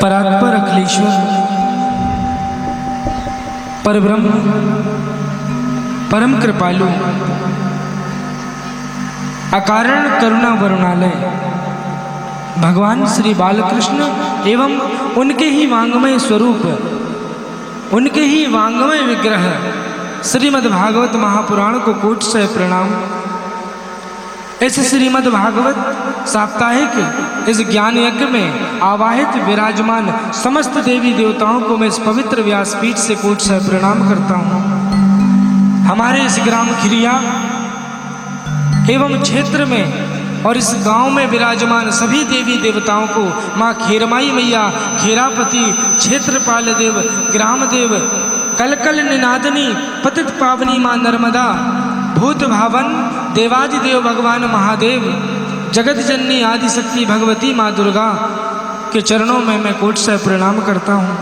परात्पर अखिलेश्वर परब्रह्म परम कृपालु अकारण करुणा वरुणालय भगवान श्री बालकृष्ण एवं उनके ही वांगमय स्वरूप, उनके ही वांगमय विग्रह श्रीमद् भागवत महापुराण को कोट से प्रणाम। इस श्रीमद् भागवत साप्ताहिक इस ज्ञान यज्ञ में आवाहित विराजमान समस्त देवी देवताओं को मैं इस पवित्र व्यासपीठ से कोट से प्रणाम करता हूँ। हमारे इस ग्राम खिरिया एवं क्षेत्र में और इस गांव में विराजमान सभी देवी देवताओं को माँ खेरमाई मैया, खेरापति, क्षेत्रपाल देव, ग्राम देव, कलकल निनादनी, पतित पावनी माँ नर्मदा, भूत भावन देवादिदेव भगवान महादेव, जगत जननी आदिशक्ति भगवती माँ दुर्गा के चरणों में मैं कोट से प्रणाम करता हूँ।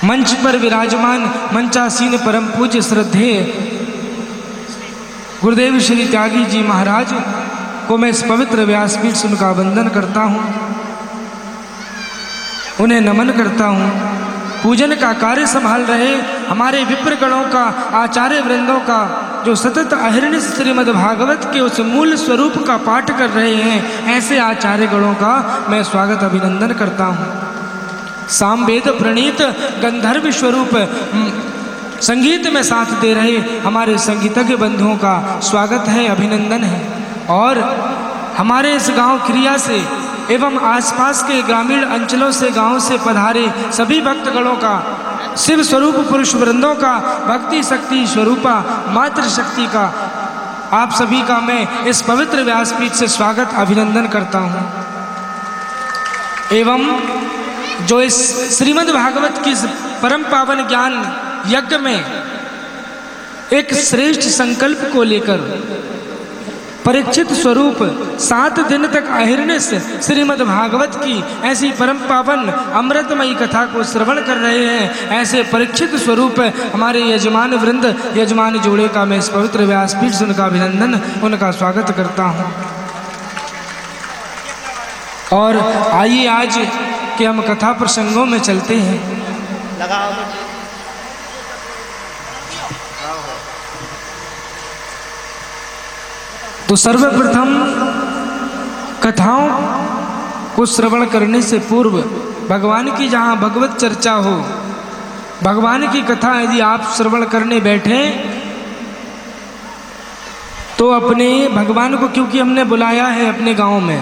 मंच पर विराजमान मंचासीन परम पूज्य श्रद्धेय गुरुदेव श्री त्यागी जी महाराज को मैं इस पवित्र व्यासपीठ से उनका वंदन करता हूँ, उन्हें नमन करता हूँ। पूजन का कार्य संभाल रहे हमारे विप्रगणों का, आचार्य वृंदों का, जो सतत अहिर्निश श्रीमद् भागवत के उस मूल स्वरूप का पाठ कर रहे हैं, ऐसे आचार्य गणों का मैं स्वागत अभिनंदन करता हूँ। सामवेद प्रणीत गंधर्व स्वरूप संगीत में साथ दे रहे हमारे संगीतज्ञ बंधुओं का स्वागत है, अभिनंदन है। और हमारे इस गांव क्रिया से एवं आसपास के ग्रामीण अंचलों से, गांव से पधारे सभी भक्तगणों का, शिव स्वरूप पुरुष वृंदों का, भक्ति शक्ति स्वरूपा मातृशक्ति का, आप सभी का मैं इस पवित्र व्यासपीठ से स्वागत अभिनंदन करता हूँ। एवं जो इस श्रीमद् भागवत की परम पावन ज्ञान यज्ञ में एक श्रेष्ठ संकल्प को लेकर परीक्षित स्वरूप 7 दिन तक अहिर्निश श्रीमद् भागवत की ऐसी परम पावन अमृतमयी कथा को श्रवण कर रहे हैं, ऐसे परीक्षित स्वरूप हमारे यजमान वृंद, यजमान जोड़े का मैं इस पवित्र व्यासपीठ से उनका अभिनंदन, उनका स्वागत करता हूँ। और आइए आज के हम कथा प्रसंगों में चलते हैं। तो सर्वप्रथम कथाओं को श्रवण करने से पूर्व भगवान की जहाँ भगवत चर्चा हो, भगवान की कथा यदि आप श्रवण करने बैठे तो अपने भगवान को, क्योंकि हमने बुलाया है अपने गांव में,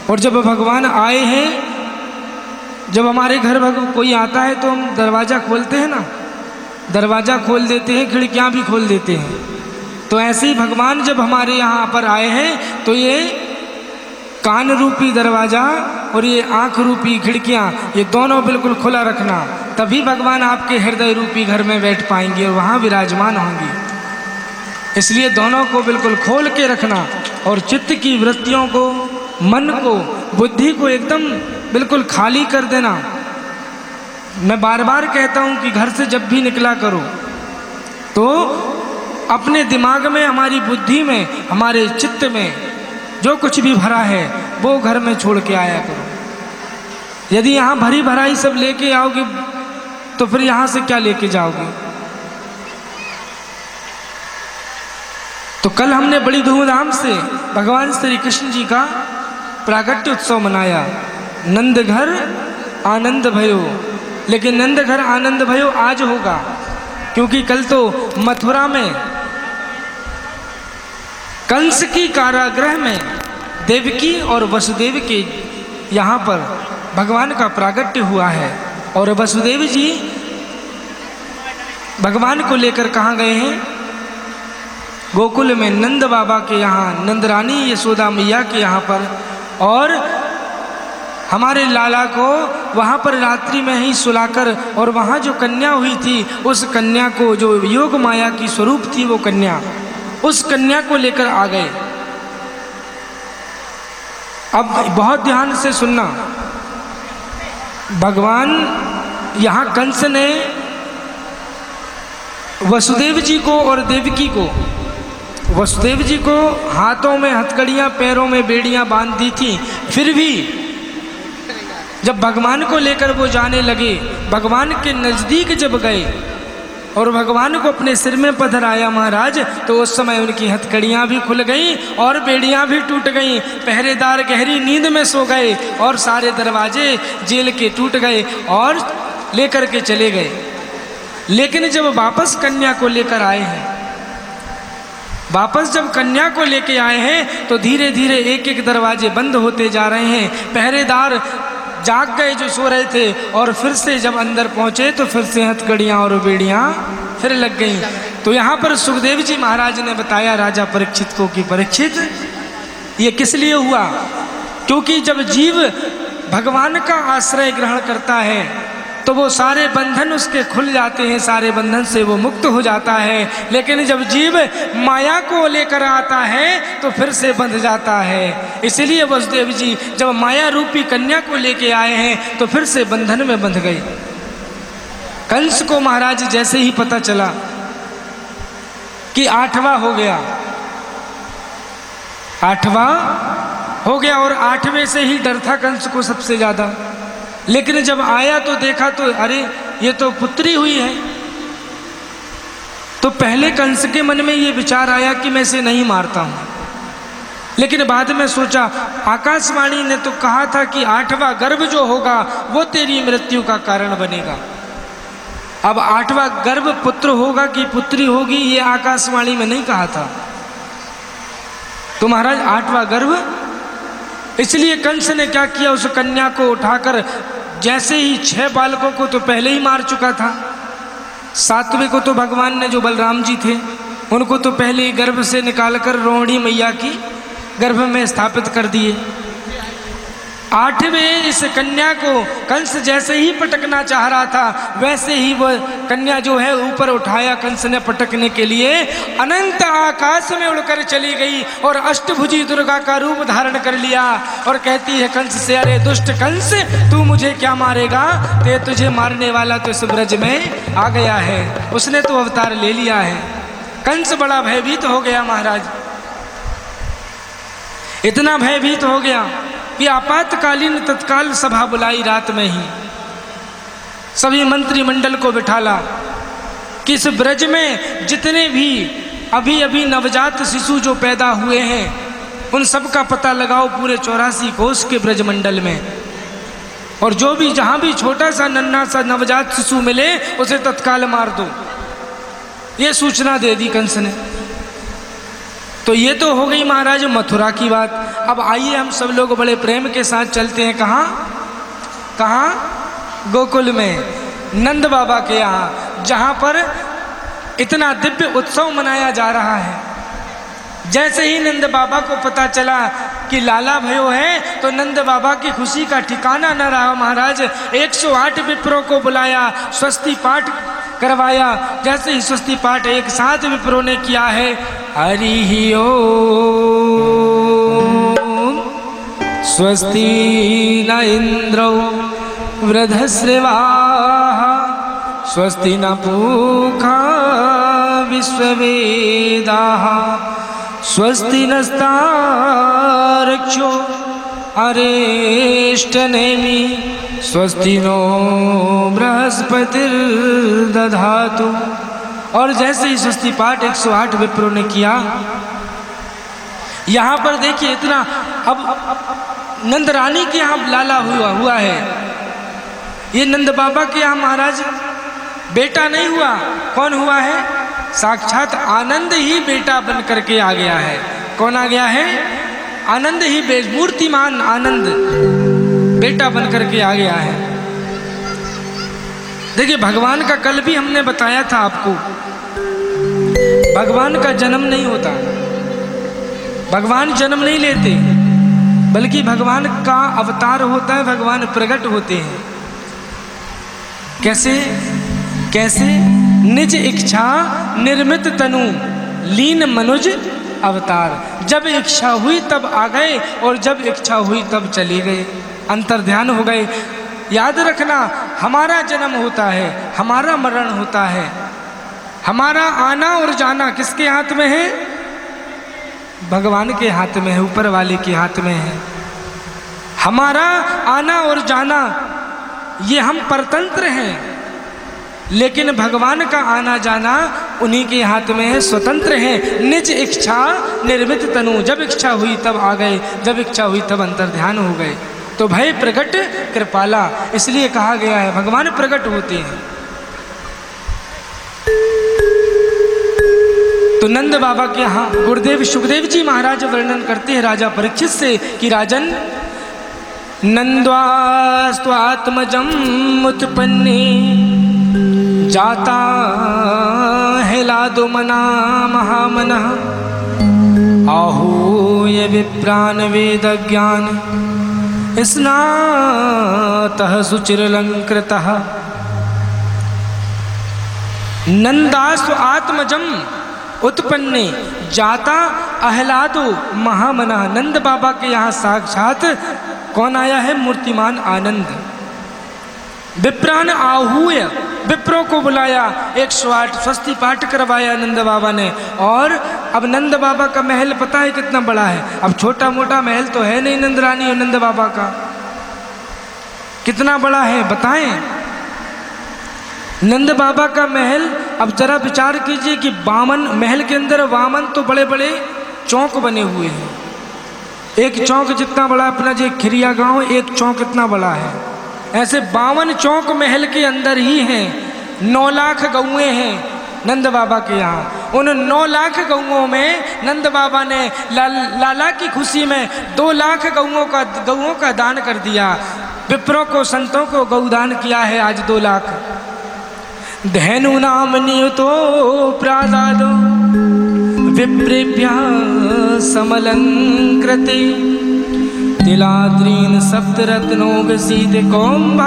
और जब भगवान आए हैं, जब हमारे घर कोई आता है तो हम दरवाज़ा खोलते हैं ना, दरवाज़ा खोल देते हैं, खिड़कियाँ भी खोल देते हैं। तो ऐसे ही भगवान जब हमारे यहाँ पर आए हैं तो ये कान रूपी दरवाज़ा और ये आँख रूपी खिड़कियाँ, ये दोनों बिल्कुल खुला रखना, तभी भगवान आपके हृदय रूपी घर में बैठ पाएंगे और वहाँ विराजमान होंगे। इसलिए दोनों को बिल्कुल खोल के रखना और चित्त की वृत्तियों को, मन को, बुद्धि को एकदम बिल्कुल खाली कर देना। मैं बार बार कहता हूँ कि घर से जब भी निकला करो तो अपने दिमाग में, हमारी बुद्धि में, हमारे चित्त में जो कुछ भी भरा है वो घर में छोड़ के आया करो। यदि यहाँ भरी भराई सब लेके आओगे तो फिर यहाँ से क्या लेके जाओगे। तो कल हमने बड़ी धूमधाम से भगवान श्री कृष्ण जी का प्राकट्य उत्सव मनाया। नंद घर आनंद भयो, लेकिन नंद घर आनंद भयो आज होगा, क्योंकि कल तो मथुरा में कंस की कारागृह में देवकी और वसुदेव के यहाँ पर भगवान का प्राकट्य हुआ है। और वसुदेव जी भगवान को लेकर कहाँ गए हैं? गोकुल में नंद बाबा के यहाँ, नंदरानी यशोदा मैया के यहाँ पर, और हमारे लाला को वहाँ पर रात्रि में ही सुलाकर, और वहाँ जो कन्या हुई थी उस कन्या को, जो योग माया की स्वरूप थी वो कन्या, उस कन्या को लेकर आ गए। अब बहुत ध्यान से सुनना, भगवान यहाँ कंस ने वसुदेव जी को और देवकी को, वसुदेव जी को हाथों में हथकड़ियाँ, पैरों में बेड़ियाँ बांध दी थी, फिर भी जब भगवान को लेकर वो जाने लगे, भगवान के नज़दीक जब गए और भगवान को अपने सिर में पधराया महाराज, तो उस समय उनकी हथकड़ियाँ भी खुल गईं और बेड़ियाँ भी टूट गईं। पहरेदार गहरी नींद में सो गए और सारे दरवाजे जेल के टूट गए और लेकर के चले गए। लेकिन जब वापस कन्या को लेकर आए हैं, वापस जब कन्या को लेके आए हैं, तो धीरे धीरे एक एक दरवाजे बंद होते जा रहे हैं। पहरेदार जाग गए जो सो रहे थे, और फिर से जब अंदर पहुंचे तो फिर से हथकड़ियाँ और बेड़ियाँ फिर लग गईं। तो यहाँ पर सुखदेव जी महाराज ने बताया राजा परीक्षित को कि परीक्षित, ये किस लिए हुआ? क्योंकि जब जीव भगवान का आश्रय ग्रहण करता है तो वो सारे बंधन उसके खुल जाते हैं, सारे बंधन से वो मुक्त हो जाता है। लेकिन जब जीव माया को लेकर आता है तो फिर से बंध जाता है। इसलिए वसुदेव जी जब माया रूपी कन्या को लेके आए हैं तो फिर से बंधन में बंध गए। कंस को महाराज जैसे ही पता चला कि 8वां हो गया, 8वां हो गया, और 8वें से ही डर था कंस को सबसे ज़्यादा। लेकिन जब आया तो देखा तो अरे ये तो पुत्री हुई है। तो पहले कंस के मन में ये विचार आया कि मैं इसे नहीं मारता हूँ, लेकिन बाद में सोचा आकाशवाणी ने तो कहा था कि 8वां गर्भ जो होगा वो तेरी मृत्यु का कारण बनेगा। अब 8वां गर्भ पुत्र होगा कि पुत्री होगी ये आकाशवाणी में नहीं कहा था। तो महाराज 8वां गर्भ, इसलिए कंस ने क्या किया, उस कन्या को उठाकर जैसे ही 6 बालकों को तो पहले ही मार चुका था, 7वें को तो भगवान ने जो बलराम जी थे उनको तो पहले ही गर्भ से निकालकर रोहिणी मैया की गर्भ में स्थापित कर दिए। 8वें इस कन्या को कंस जैसे ही पटकना चाह रहा था, वैसे ही वह कन्या जो है ऊपर उठाया कंस ने पटकने के लिए, अनंत आकाश में उड़कर चली गई और अष्टभुजी दुर्गा का रूप धारण कर लिया और कहती है कंस से, अरे दुष्ट कंस, तू मुझे क्या मारेगा? तुझे मारने वाला तो इस ब्रज में आ गया है, उसने तो अवतार ले लिया है। कंस बड़ा भयभीत हो गया महाराज, इतना भयभीत हो गया कि आपातकालीन तत्काल सभा बुलाई रात में ही, सभी मंत्रिमंडल को बिठाला कि इस ब्रज में जितने भी अभी अभी नवजात शिशु जो पैदा हुए हैं उन सब का पता लगाओ पूरे 84 कोस के ब्रजमंडल में, और जो भी जहाँ भी छोटा सा नन्हा सा नवजात शिशु मिले उसे तत्काल मार दो। ये सूचना दे दी कंस ने। तो ये तो हो गई महाराज मथुरा की बात। अब आइए हम सब लोग बड़े प्रेम के साथ चलते हैं कहाँ? गोकुल में, नंद बाबा के यहाँ, जहाँ पर इतना दिव्य उत्सव मनाया जा रहा है। जैसे ही नंद बाबा को पता चला कि लाला भयो है तो नंद बाबा की खुशी का ठिकाना न रहा महाराज। 108 विप्रों को बुलाया, स्वस्ति पाठ करवाया। जैसे ही स्वस्ति पाठ एक साथ विप्रों ने किया है, हरि ओम स्वस्ति न इंद्रो वृधश्रवाः स्वस्ति न पूषा विश्ववेदाः स्वस्ति नस्तार्क्ष्यो अरिष्टनेमि स्वस्ति नो बृहस्पतिर्दधातु। और जैसे ही स्वस्ति पाठ 108 विप्रों ने किया, यहाँ पर देखिए इतना, अब नंद रानी के यहाँ लाला हुआ है, ये नंद बाबा के यहाँ महाराज बेटा नहीं हुआ। कौन हुआ है? साक्षात आनंद ही बेटा बन करके आ गया है। कौन आ गया है? आनंद ही, मूर्तिमान आनंद बेटा बन करके आ गया है। देखिए भगवान का कल भी हमने बताया था आपको, भगवान का जन्म नहीं होता, भगवान जन्म नहीं लेते, बल्कि भगवान का अवतार होता है, भगवान प्रकट होते हैं। कैसे? निज इच्छा निर्मित तनु लीन मनुज अवतार। जब इच्छा हुई तब आ गए और जब इच्छा हुई तब चले गए, अंतर्ध्यान हो गए। याद रखना, हमारा जन्म होता है, हमारा मरण होता है, हमारा आना और जाना किसके हाथ में है? भगवान के हाथ में है, ऊपर वाले के हाथ में है। हमारा आना और जाना ये हम परतंत्र हैं, लेकिन भगवान का आना जाना उन्हीं के हाथ में है, स्वतंत्र है। निज इच्छा निर्मित तनु, जब इच्छा हुई तब आ गए, जब इच्छा हुई तब अंतर्ध्यान हो गए। तो भय प्रकट कृपाला, इसलिए कहा गया है भगवान प्रकट होते हैं। तो नंद बाबा के यहाँ गुरुदेव सुखदेव जी महाराज वर्णन करते हैं राजा परीक्षित से कि राजन, नंद्वास्त्वात्मजं उत्पन्ने जाता है लादो मना महामनः, आहूय विप्रान वेद ज्ञान स्नातः सुचिरलंकृतः। नंदास्व आत्मजम उत्पन्ने जाता अहलादो महामना, नंद बाबा के यहाँ साक्षात कौन आया है? मूर्तिमान आनंद। विप्रान आहूय, विप्रों को बुलाया, 108 स्वस्ति पाठ करवाया नंद बाबा ने। और अब नंद बाबा का महल पता है कितना बड़ा है? अब छोटा मोटा महल तो है नहीं नंद रानी और नंद बाबा का, कितना बड़ा है बताएं। नंद बाबा का महल, अब जरा विचार कीजिए कि वामन महल के अंदर वामन तो बड़े बड़े चौक बने हुए हैं। एक चौक जितना बड़ा अपना जो खिरिया गांव, एक चौक इतना बड़ा है। ऐसे 52 चौक महल के अंदर ही हैं। 9 लाख गौएं हैं नंद बाबा के यहाँ। उन 9 लाख गौओं में नंद बाबा ने लाला की खुशी में 2 लाख गौओं का दान कर दिया। विप्रों को, संतों को गौदान किया है आज 2 लाख। धेनु नाम नियुतो प्रादादो विप्रेभ्यः समलंकृते, तिलाद्रीन सप्तरत्नो गसीत कौम्भावरावृतान।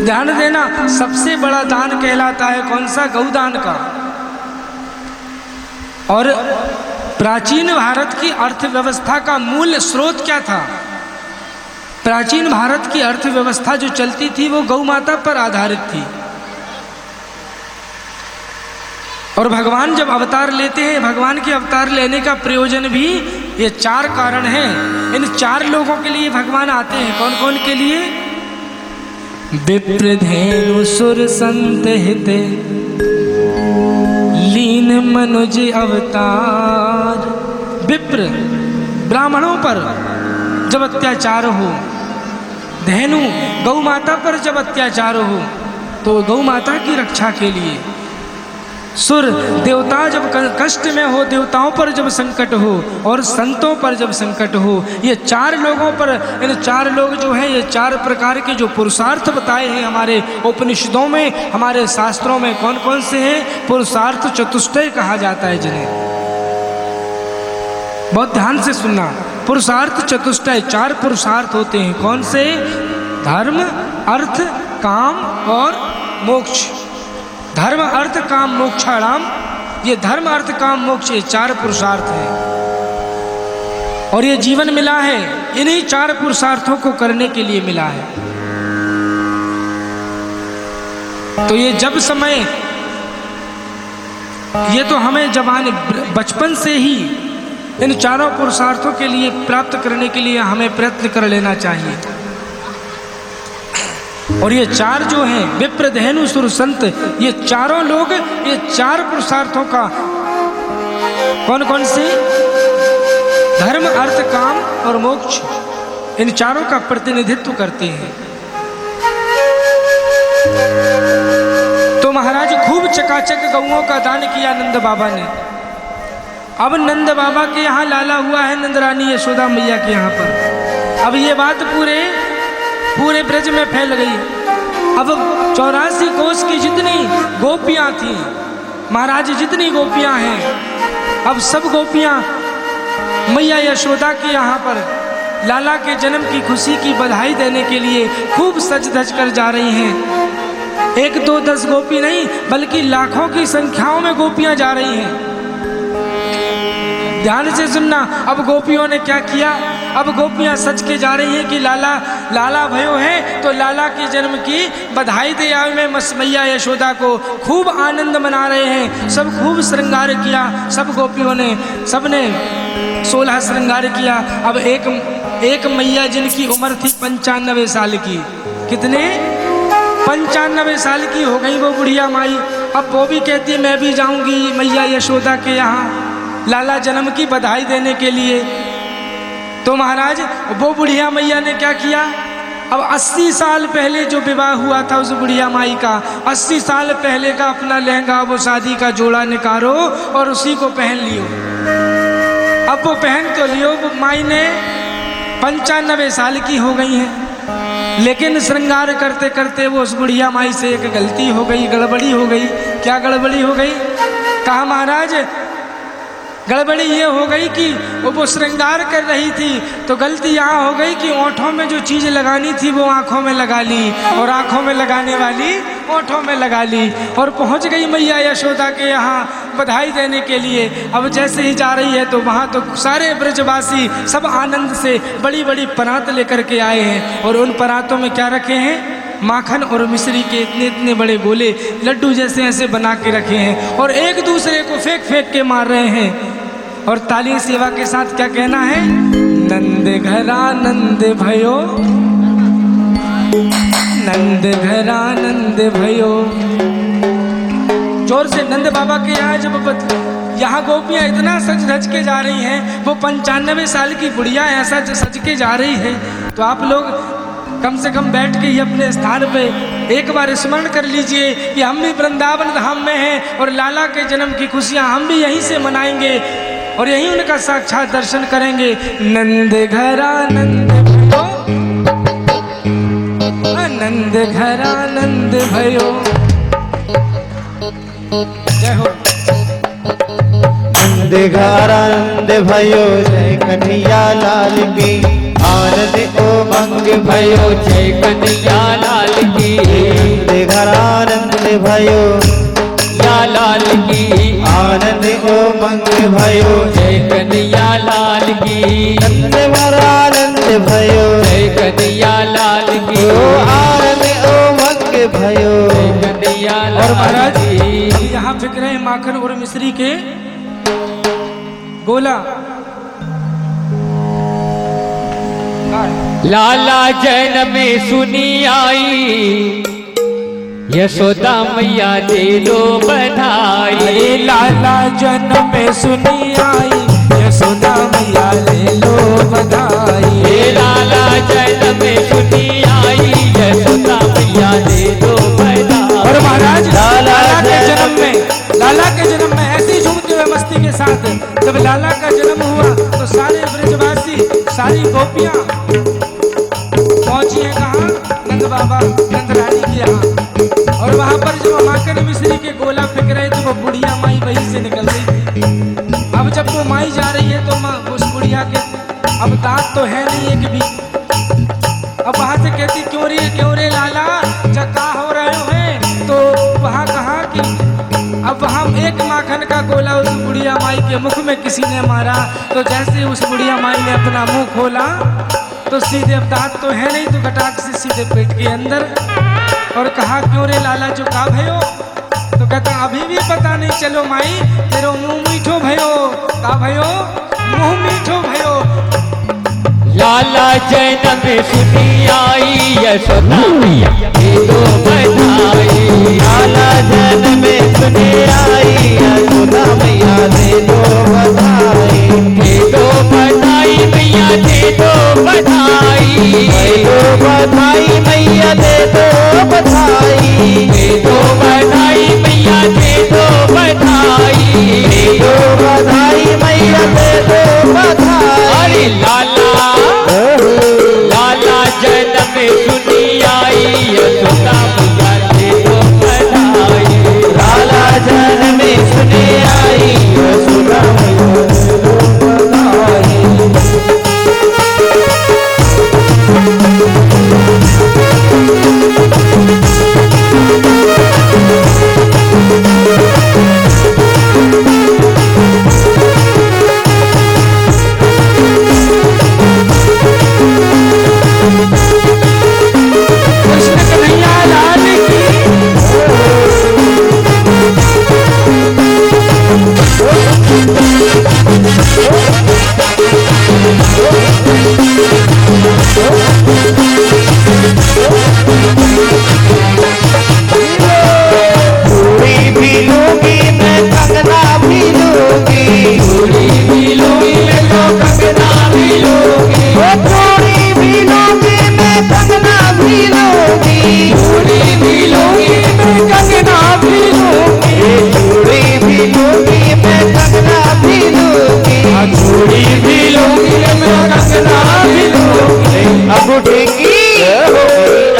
ध्यान देना, सबसे बड़ा दान कहलाता है कौन सा? गौदान का। और प्राचीन भारत की अर्थव्यवस्था का मूल स्रोत क्या था? प्राचीन भारत की अर्थव्यवस्था जो चलती थी वो गौ माता पर आधारित थी। और भगवान जब अवतार लेते हैं, भगवान के अवतार लेने का प्रयोजन भी ये 4 कारण हैं। इन 4 लोगों के लिए भगवान आते हैं। कौन कौन के लिए? विप्रधेनु सुर संत हिते लीन मनुज अवतार। विप्र ब्राह्मणों पर जब अत्याचार हो, धेनु गौ माता पर जब अत्याचार हो तो गौ माता की रक्षा के लिए, सुर देवता जब कष्ट में हो, देवताओं पर जब संकट हो, और संतों पर जब संकट हो, ये 4 लोगों पर, इन 4 लोग जो हैं, ये 4 प्रकार के जो पुरुषार्थ बताए हैं हमारे उपनिषदों में, हमारे शास्त्रों में, कौन कौन से हैं? पुरुषार्थ चतुष्टय कहा जाता है जिन्हें। बहुत ध्यान से सुनना, पुरुषार्थ चतुष्टय 4 पुरुषार्थ होते हैं। कौन से? धर्म, अर्थ, काम और मोक्ष। धर्म, अर्थ, काम, मोक्षाणाम। ये धर्म, अर्थ, काम, मोक्ष, ये 4 पुरुषार्थ हैं। और ये जीवन मिला है इन्हीं 4 पुरुषार्थों को करने के लिए मिला है। तो ये जब समय, ये तो हमें जवान बचपन से ही इन 4 पुरुषार्थों के लिए प्राप्त करने के लिए हमें प्रयत्न कर लेना चाहिए। और ये 4 जो हैं, विप्र, धेनु, सुर, संत, ये चारों लोग ये 4 पुरुषार्थों का, कौन कौन से? धर्म, अर्थ, काम और मोक्ष, इन 4 का प्रतिनिधित्व करते हैं। तो महाराज खूब चकाचक गौओं का दान किया नंद बाबा ने। अब नंद बाबा के यहाँ लाला हुआ है नंद रानी यशोदा मैया के यहाँ पर। अब ये बात पूरे ब्रज में फैल गई। अब 84 कोस की जितनी गोपियाँ थी महाराज, जितनी गोपियाँ हैं, अब सब गोपियाँ मैया यशोदा के यहाँ पर लाला के जन्म की खुशी की बधाई देने के लिए खूब सज धज कर जा रही हैं। 1, 2, 10 गोपी नहीं, बल्कि लाखों की संख्याओं में गोपियाँ जा रही हैं। ध्यान से सुनना, अब गोपियों ने क्या किया? अब गोपियां सच के जा रही हैं कि लाला भयो है, तो लाला के जन्म की बधाई दे आए में मैया यशोदा को खूब आनंद मना रहे हैं। सब खूब श्रृंगार किया, सब गोपियों ने, सबने 16 श्रृंगार किया। अब एक मैया जिनकी उम्र थी 95 साल की, कितने 95 साल की हो गई वो बुढ़िया माई। अब वो भी कहती है मैं भी जाऊंगी मैया यशोदा के यहाँ लाला जन्म की बधाई देने के लिए। तो महाराज वो बुढ़िया मैया ने क्या किया, अब 80 साल पहले जो विवाह हुआ था उस बुढ़िया माई का, 80 साल पहले का अपना लहंगा वो शादी का जोड़ा निकालो और उसी को पहन लियो। अब वो पहन तो लियो, वो माई ने 95 साल की हो गई है, लेकिन श्रृंगार करते करते वो उस बुढ़िया माई से एक गलती हो गई, गड़बड़ी हो गई। क्या गड़बड़ी हो गई? कहा महाराज गड़बड़ी ये हो गई कि वो श्रृंगार कर रही थी तो गलती यहाँ हो गई कि ओंठों में जो चीज़ लगानी थी वो आँखों में लगा ली और आँखों में लगाने वाली ओंठों में लगा ली और पहुँच गई मैया यशोदा के यहाँ बधाई देने के लिए। अब जैसे ही जा रही है तो वहाँ तो सारे ब्रजवासी सब आनंद से बड़ी बड़ी परात लेकर के आए हैं और उन परातों में क्या रखे हैं, माखन और मिश्री के इतने इतने बड़े गोले लड्डू जैसे ऐसे बना के रखे हैं और एक दूसरे को फेंक फेंक के मार रहे हैं और ताली सेवा के साथ क्या कहना है, नंद घरा नंद भयो, नंद घरा नंद भयो। जोर से नंद बाबा के यहाँ जब यहाँ गोपियाँ इतना सज धज के जा रही हैं, वो 95 साल की बुढ़िया ऐसा सज के जा रही है, तो आप लोग कम से कम बैठ के ही अपने स्थान पे एक बार स्मरण कर लीजिए कि हम भी वृंदावन धाम में हैं और लाला के जन्म की खुशियाँ हम भी यहीं से मनाएंगे और यहीं उनका साक्षात दर्शन करेंगे। नंद घरा नंद भयो, नंद घरा नंद भयो। जय हो। नंद घरा नंद भयो, जय कन्हैया लाल की, आनंद उमंग भयो, जय कन्हैया लाल की। नंद घरा नंद भयो, या लाल की, आनंद उमंग भयो, जय कन्हैया लाल की। नंद घरा नंद भयो, जय कन्हैया लाल की, ओ आनंद उमंग भयो। जय कन्हैया और लाल महाराज की। यहाँ फिक्र है माखन और मिश्री के गोला। लाला जन्म में सुनी आई, यशोदा मैया दे लो बधाई। अरे लाला जन्म में सुनी आई, यशोदा मैया ले लो बधाई। हे लाला जन्म में सुनी आई, यशोदा मैया दे लो बधाई। और महाराज लाला के जन्म में ऐसी झूमती हुई मस्ती के साथ जब लाला का जन्म हुआ तो सारे ब्रजवासी सारी गोपियां पहुंची है कहाँ, नंद बाबा नंद रानी के यहाँ। और वहां पर जब माखन मिश्री के गोला फेंक रहे तो वो बुढ़िया माई वहीं से निकल रही थी। अब जब वो माई जा रही है तो माँ उस बुढ़िया के अब दांत तो है नहीं एक भी। अब वहां से कहती क्यों रे लाला जका हो रहे हैं, तो वहां कहा कि अब हम एक माखन का गोला उस बुढ़िया माई के मुख में किसी ने मारा तो जैसे उस बुढ़िया माई ने अपना मुंह खोला तो सीधे अब दांत तो है नहीं तो गटाक से सीधे पेट के अंदर। और कहा क्यों रे लाला जो का भयो, तो कहता अभी भी पता नहीं चलो माई तेरो मुंह मीठो भयो। का भयो, मुंह मीठो भयो। लाला जन्म में सुनी आई, यशोदा मैया दे लो बधाई। लाला जन्म में सुनी आई, यशोदा मैया दे दो बधाई। दे दो बधाई मैया दे दो बधाई। दे दो बधाई मैया दे दो बधाई। दे दो बधाई मैया दे दो बधाई। दे दो बधाई मैया दे दो बधाई। अरे लाला लाला जन्म में सुनी आई, यशोदा मैया दे दो बधाई। लाला जन्म में सुनी आई, यशोदा मैया दे दो बधाई।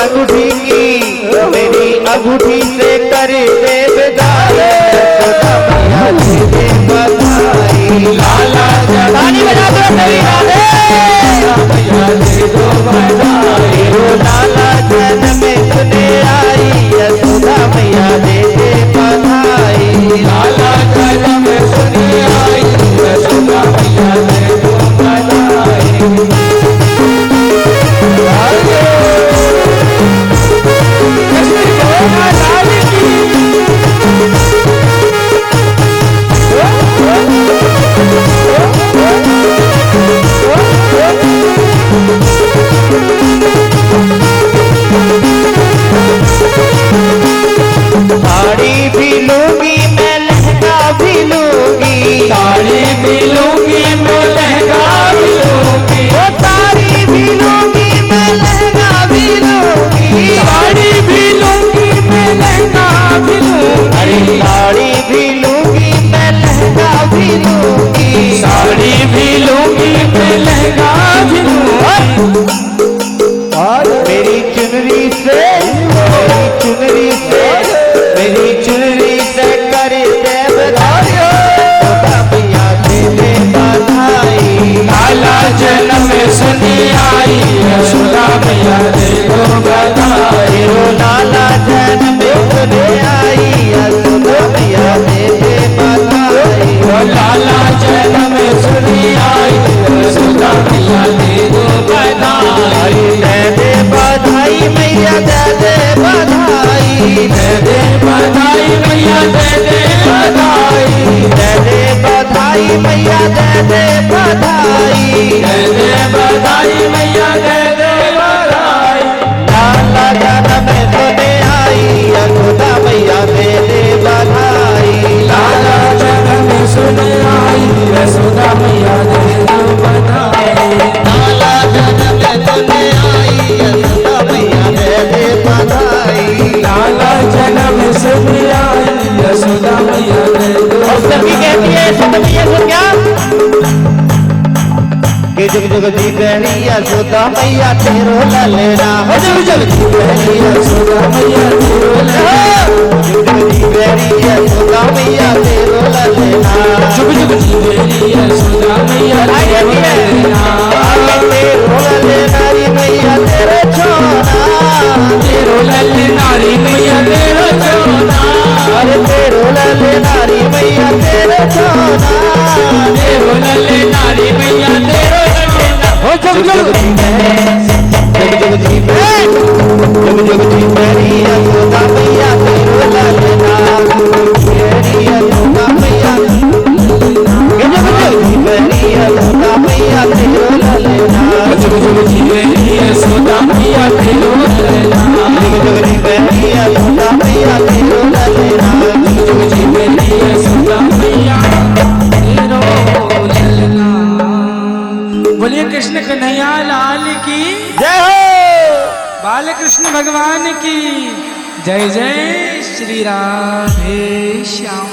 अंगूठी की मेरी अंगूठी से कर दे विदाई यशोदा मैया दे दे बधाई लाला ताली बजा दो मेरी राधे मैया दे दो बधाई ओ लाला जन्म में सुने आई यशोदा मैया दे दे बधाई लाला जन्म में सुने आई यशोदा मैया दे दो बधाई साड़ी भी लूंगी मैं लहंगा भी लूंगी साड़ी भी लूंगी मैं लहंगा भी लूंगी वो साड़ी भी लूंगी मैं लहंगा भी लूंगी साड़ी भी लूंगी मैं लहंगा भी लूंगी अरे साड़ी भी लूंगी मैं लहंगा भी लूंगी साड़ी भी लूंगी मैं लहंगा भी लूंगी और मेरी चुनरी से मेरी चुनरी से कर दे बधाई यशोदा मैया दे दे बधाई लाला जन्म में सुनी आई यशोदा मैया दे दो बधाई ओ लाला जन्म में सुनी आई यशोदा मैया दे दे बधाई ओ लाला जन्म में सुनी आई यशोदा मैया दे दो बधाई दे दे बधाई मैया दे दे बधाई दे दे बधाई मैया दे दे बधाई दे दे बधाई मैया दे दे बधाई दे दे बधाई मैया दे दे बधाई लाला जन्म में सुने आई यशोदा मैया दे दे बधाई लाला जन्म में सुने आई यशोदा मैया दे दे बधाई लाला जन्म में सुने आई यशोदा मैया दे दे बधाई लाला जन्म में सुने आई यशोदा मैया दे दे और सभी कहती है यशोदा मैया को क्या कि जग जग जी गहरी यशोदा मैया तेरो ललना हो जग जग जी गहरी यशोदा मैया तेरो ललना जग जग जी गहरी यशोदा मैया तेरो ललना जग जग जी गहरी यशोदा मैया तेरो ललना तेरो ललना री मैया तेरे छोना तेरो ललना री मैया तेरे छोना अरे तेरो ललना री मैया तेरे छोना तेरो ललना री मैया तेरे जग जग जी मेरी यशोदा मैया तेरो ललना मेरी यशोदा मैया जग जग जी मेरी यशोदा मैया तेरो ललना जग जग जी मेरी यशोदा मैया तेरो ललना जग जग जी मेरी यशोदा मैया तेरो ललना जग जग जी मेरी यशोदा मैया तेरो ललना। बोलिए कृष्ण कन्हैया लाल की जय हो बाल कृष्ण भगवान की जय जय श्री राधे श्याम।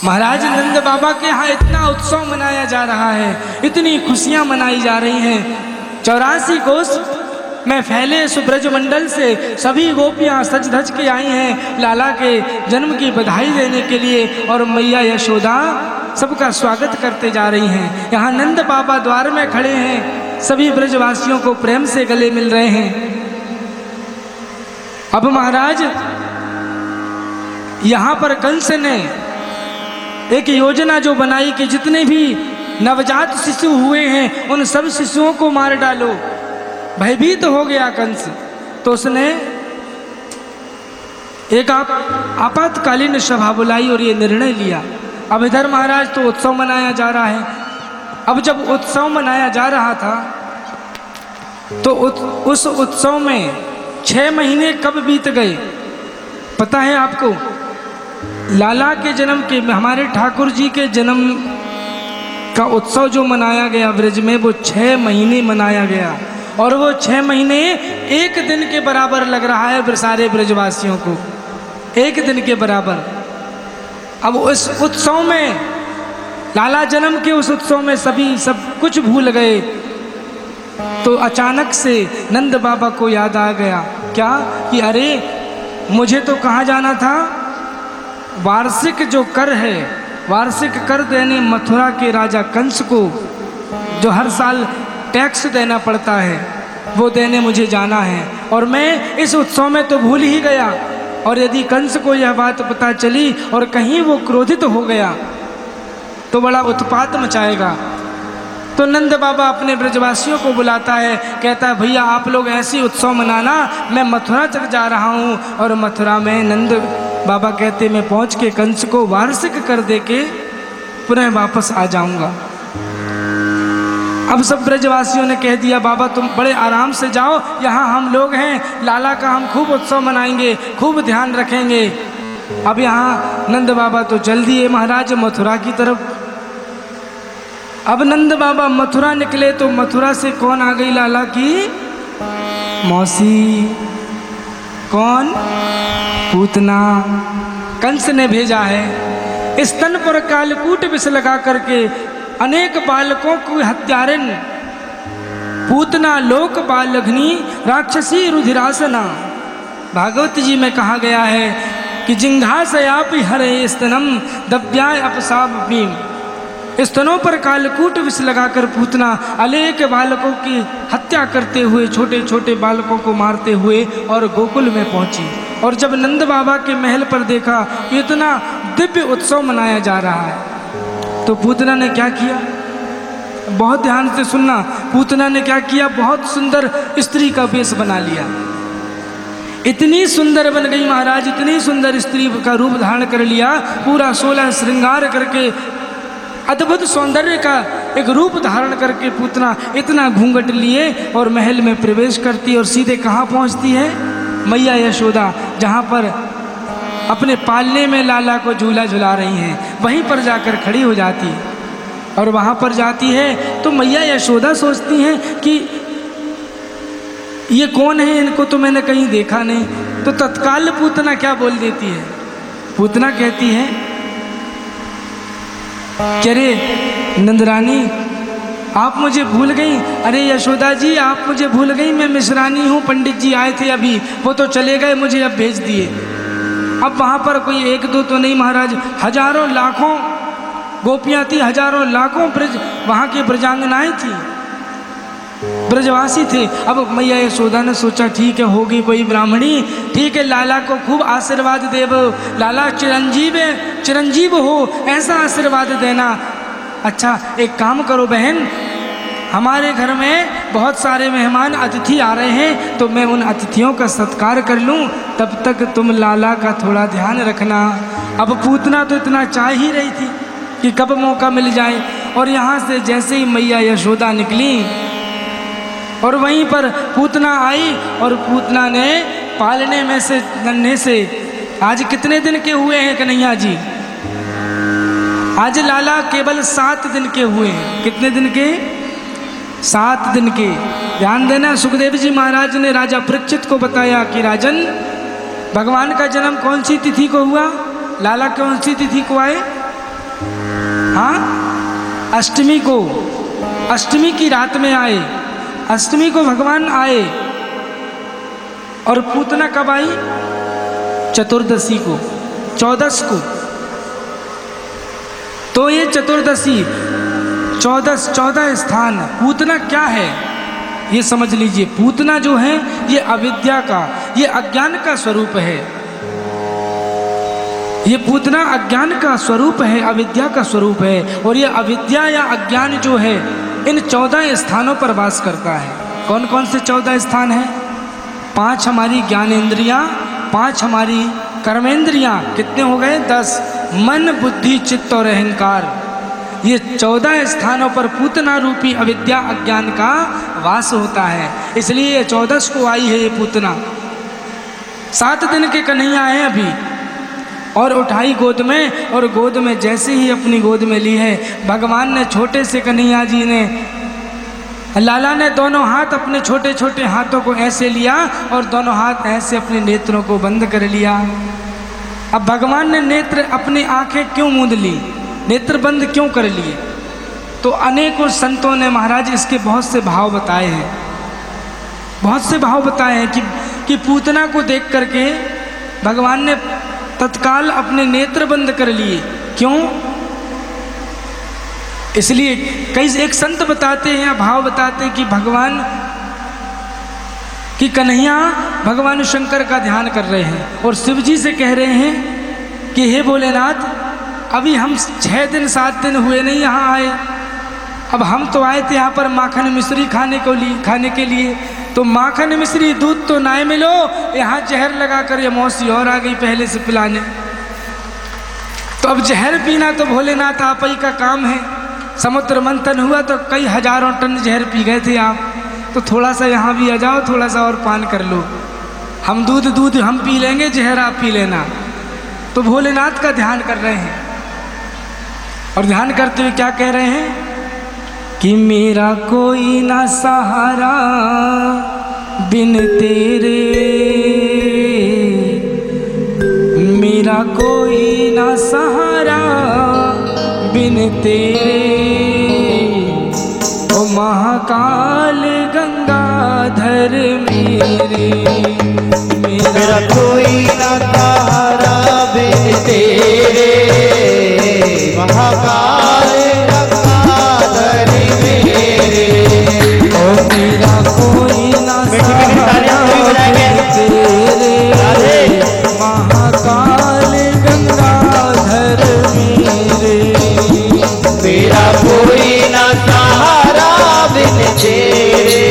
महाराज नंद बाबा के यहाँ इतना उत्सव मनाया जा रहा है, इतनी खुशियां मनाई जा रही हैं। 84 कोस में फैले सुब्रज मंडल से सभी गोपियां सज धज के आई हैं लाला के जन्म की बधाई देने के लिए और मैया यशोदा सबका स्वागत करते जा रही हैं। यहाँ नंद बाबा द्वार में खड़े हैं, सभी ब्रजवासियों को प्रेम से गले मिल रहे हैं। अब महाराज यहाँ पर कंस ने एक योजना जो बनाई कि जितने भी नवजात शिशु हुए हैं उन सब शिशुओं को मार डालो। भयभीत हो गया कंस, तो उसने एक आपातकालीन सभा बुलाई और ये निर्णय लिया। अब इधर महाराज तो उत्सव मनाया जा रहा है। अब जब उत्सव मनाया जा रहा था तो उस उत्सव में 6 महीने कब बीत गए पता है आपको? लाला के जन्म के, हमारे ठाकुर जी के जन्म का उत्सव जो मनाया गया ब्रज में वो 6 महीने मनाया गया और वो 6 महीने एक दिन के बराबर लग रहा है सारे ब्रजवासियों को, एक दिन के बराबर। अब उस उत्सव में, लाला जन्म के उस उत्सव में सभी सब कुछ भूल गए। तो अचानक से नंद बाबा को याद आ गया क्या कि अरे मुझे तो कहाँ जाना था, वार्षिक जो कर है, वार्षिक कर देने मथुरा के राजा कंस को जो हर साल टैक्स देना पड़ता है वो देने मुझे जाना है, और मैं इस उत्सव में तो भूल ही गया। और यदि कंस को यह बात पता चली और कहीं वो क्रोधित हो गया तो बड़ा उत्पात मचाएगा। तो नंद बाबा अपने ब्रजवासियों को बुलाता है, कहता है भैया आप लोग ऐसी उत्सव मनाना, मैं मथुरा तक जा रहा हूँ। और मथुरा में नंद बाबा कहते मैं पहुँच के कंस को वार्षिक कर दे के पुनः वापस आ जाऊँगा। अब सब ब्रजवासियों ने कह दिया बाबा तुम बड़े आराम से जाओ, यहाँ हम लोग हैं, लाला का हम खूब उत्सव मनाएंगे, खूब ध्यान रखेंगे। अब यहाँ नंद बाबा तो चल दिए महाराज मथुरा की तरफ। अब नंद बाबा मथुरा निकले तो मथुरा से कौन आ गई, लाला की मौसी। कौन? पूतना। कंस ने भेजा है, स्तन पर कालकूट विष लगा करके अनेक बालकों को हत्यारिन पूतना लोक बालघनी राक्षसी रुधिरासना। भागवत जी में कहा गया है कि जिंघासयापि हरे स्तनम दव्याय अपसापि। स्तनों पर कालकूट विष लगाकर पूतना अनेक बालकों की हत्या करते हुए, छोटे छोटे बालकों को मारते हुए और गोकुल में पहुंची। और जब नंद बाबा के महल पर देखा कि इतना दिव्य उत्सव मनाया जा रहा है तो पूतना ने क्या किया, बहुत ध्यान से सुनना। पूतना ने क्या किया, बहुत सुंदर स्त्री का वेश बना लिया। इतनी सुंदर बन गई महाराज, इतनी सुंदर स्त्री का रूप धारण कर लिया, पूरा 16 श्रृंगार करके अद्भुत सौंदर्य का एक रूप धारण करके पूतना इतना घूंघट लिए और महल में प्रवेश करती और सीधे कहाँ पहुँचती है, मैया यशोदा जहाँ पर अपने पालने में लाला को झूला झुला रही हैं, वहीं पर जाकर खड़ी हो जाती है। और वहाँ पर जाती है तो मैया यशोदा सोचती हैं कि ये कौन है, इनको तो मैंने कहीं देखा नहीं। तो तत्काल पूतना क्या बोल देती है, पूतना कहती है कि अरे नंदरानी आप मुझे भूल गई। अरे यशोदा जी आप मुझे भूल गई, मैं मिश्रानी हूँ, पंडित जी आए थे अभी, वो तो चले गए, मुझे अब भेज दिए। अब वहाँ पर कोई एक दो तो नहीं महाराज, हजारों लाखों गोपियाँ थी, हजारों लाखों ब्रज वहाँ की ब्रजांगनाएँ थी, ब्रजवासी थे। अब मैया यशोदा ने सोचा ठीक है होगी कोई ब्राह्मणी, ठीक है लाला को खूब आशीर्वाद देव, लाला चिरंजीव हो ऐसा आशीर्वाद देना। अच्छा एक काम करो बहन, हमारे घर में बहुत सारे मेहमान अतिथि आ रहे हैं तो मैं उन अतिथियों का सत्कार कर लूं, तब तक तुम लाला का थोड़ा ध्यान रखना। अब पूतना तो इतना चाह ही रही थी कि कब मौका मिल जाए। और यहाँ से जैसे ही मैया यशोदा निकली और वहीं पर पूतना आई और पूतना ने पालने में से नन्हे से, आज कितने दिन के हुए हैं कन्हैया जी, आज लाला केवल 7 दिन के हुए हैं। कितने दिन के? 7 दिन के। ध्यान देना, सुखदेव जी महाराज ने राजा परीक्षित को बताया कि राजन भगवान का जन्म कौन सी तिथि को हुआ, लाला कौन सी तिथि को आए? हाँ अष्टमी को, अष्टमी की रात में आए, अष्टमी को भगवान आए। और पूतना कब आई? चतुर्दशी को, 14 को। तो ये चतुर्दशी 14 स्थान। पूतना क्या है ये समझ लीजिए। पूतना जो है ये अविद्या का, ये अज्ञान का स्वरूप है। ये पूतना अज्ञान का स्वरूप है, अविद्या का स्वरूप है। और ये अविद्या या अज्ञान जो है इन 14 स्थानों पर वास करता है। कौन कौन से 14 स्थान हैं? 5 हमारी ज्ञानेंद्रियाँ, 5 हमारी कर्मेंद्रियाँ, कितने हो गए? 10। मन बुद्धि चित्त और अहंकार, ये 14 स्थानों पर पूतना रूपी अविद्या अज्ञान का वास होता है। इसलिए 14 को आई है ये पूतना। 7 दिन के कन्हैया हैं अभी, और उठाई गोद में, और गोद में जैसे ही अपनी गोद में ली है भगवान ने, छोटे से कन्हैया जी ने, लाला ने दोनों हाथ अपने छोटे छोटे हाथों को ऐसे लिया और दोनों हाथ ऐसे अपने नेत्रों को बंद कर लिया। अब भगवान ने नेत्र, अपनी आंखें क्यों मूंद ली, नेत्र बंद क्यों कर लिए? तो अनेकों संतों ने महाराज इसके बहुत से भाव बताए हैं, बहुत से भाव बताए हैं कि पूतना को देख करके भगवान ने तत्काल अपने नेत्र बंद कर लिए। क्यों? इसलिए कई एक संत बताते हैं या भाव बताते हैं कि भगवान कि कन्हैया भगवान शंकर का ध्यान कर रहे हैं और शिव जी से कह रहे हैं कि हे भोलेनाथ, अभी हम 6 दिन 7 दिन हुए नहीं यहाँ आए, अब हम तो आए थे यहाँ पर माखन मिश्री खाने के लिए, तो माखन मिश्री दूध तो ना मिलो, यहाँ जहर लगा कर ये मौसी और आ गई पहले से पिलाने। तो अब जहर पीना तो भोलेनाथ आप ही का काम है। समुद्र मंथन हुआ तो कई हजारों टन जहर पी गए थे आप, तो थोड़ा सा यहाँ भी आ जाओ, थोड़ा सा और पान कर लो, हम दूध हम पी लेंगे, जहर आप पी लेना। तो भोलेनाथ का ध्यान कर रहे हैं और ध्यान करते हुए क्या कह रहे हैं कि मेरा कोई ना सहारा बिन तेरे, मेरा कोई ना सहारा बिन तेरे, ओ महाकाल गंगाधर मेरे, मेरा कोई ना सहारा बिन तेरे, महाकाल गंगाधर मेरे, ओ मेरा कोई ना सहारा बिन तेरे, महाकाल गंगाधर मेरे, मेरा कोई ना सहारा बिन तेरे,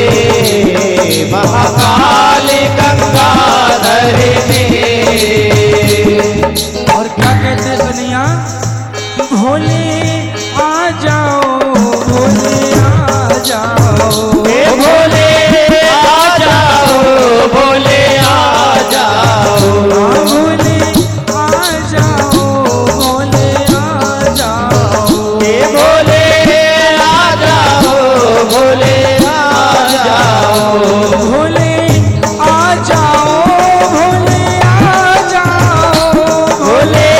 महाकाल गंगाधर मेरे। और क्या कहते हैं कन्हैया? भोले आ जाओ, भोले आ जाओ, भोले आ जाओ, भोले आ जाओ, भोले आ जाओ, भोले आ जाओ, भोले आ जाओ, भोले आ जाओ, भोले आ जाओ, भोले आ जाओ, भोले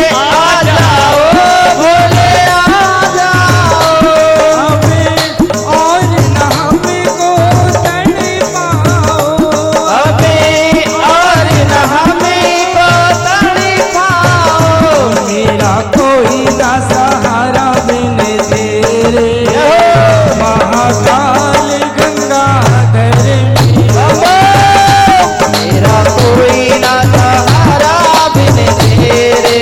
आ जाओ, भोले आ जाओ, हमें और न हमको तड़ पाओ, हमें और न हमें को तड़ पाओ, मेरा कोई ना सहारा बिन तेरे, महाकाल गंगाधर मेरा कोई ना सहारा बिन तेरे,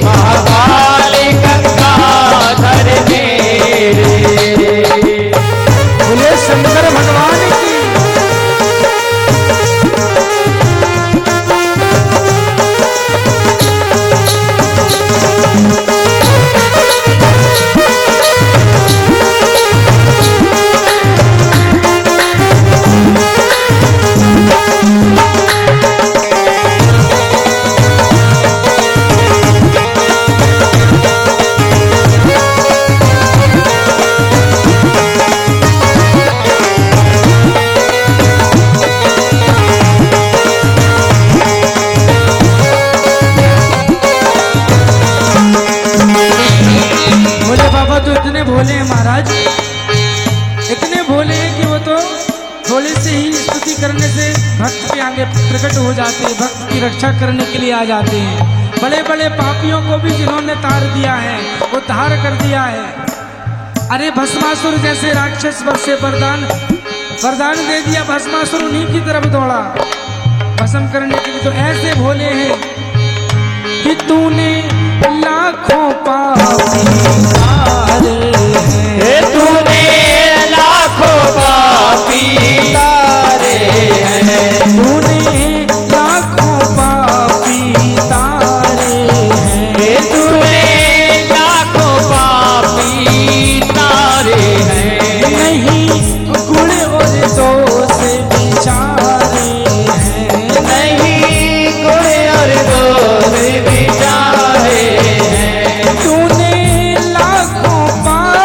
महाकाल गंगाधर मेरे। बोले शंकर भगवान की। भोले बाबा तो इतने भोले हैं महाराज, इतने भोले हैं कि वो तो भोले से ही स्तुति करने से भक्त के आगे प्रकट हो जाते हैं, भक्त की रक्षा करने के लिए आ जाते हैं। बड़े बड़े पापियों को भी जिन्होंने तार दिया है, वो धार कर दिया है। अरे भस्मासुर जैसे राक्षस से वरदान दे दिया, भस्मासुर उन्हीं की तरफ दौड़ा भस्म करने के लिए। तो ऐसे भोले हैं कि तूने लाखों पापी तारे हैं, तूने लाखों पापी तारे हैं, तूने लाखों पापी तारे हैं, तूने लाखों पापी तारे हैं, नहीं गुण और दोष बिचारे हैं, नहीं गुण और दोष बिचारे हैं, तूने लाखों पापी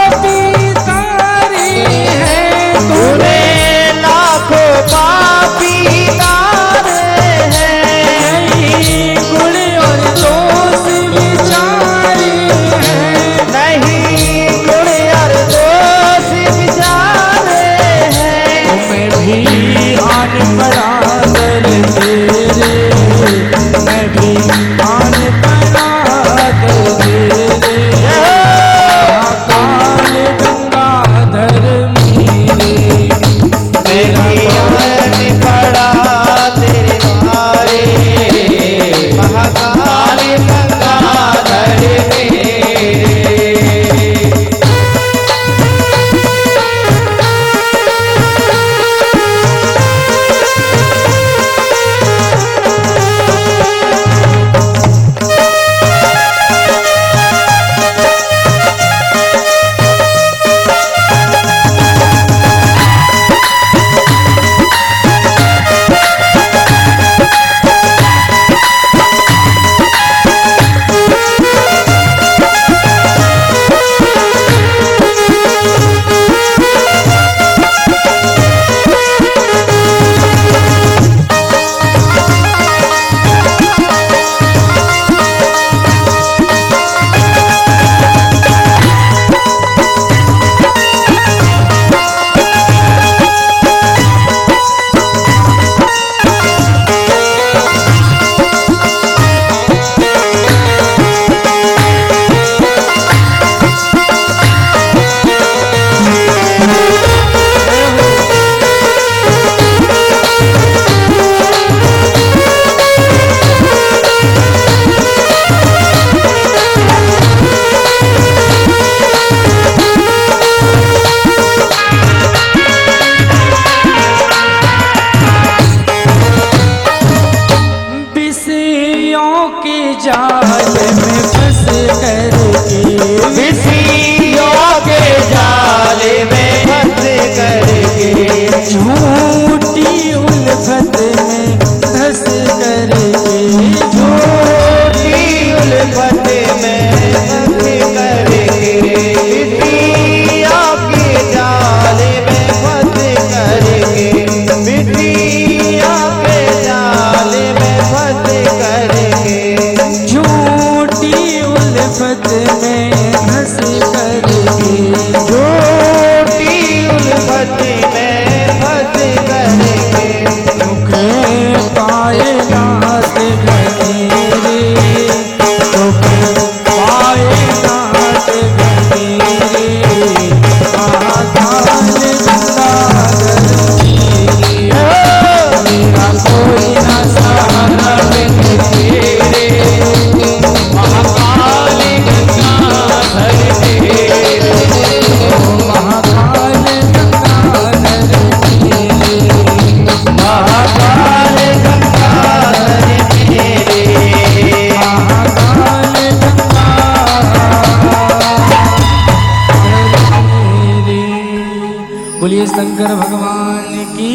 शंकर भगवान की,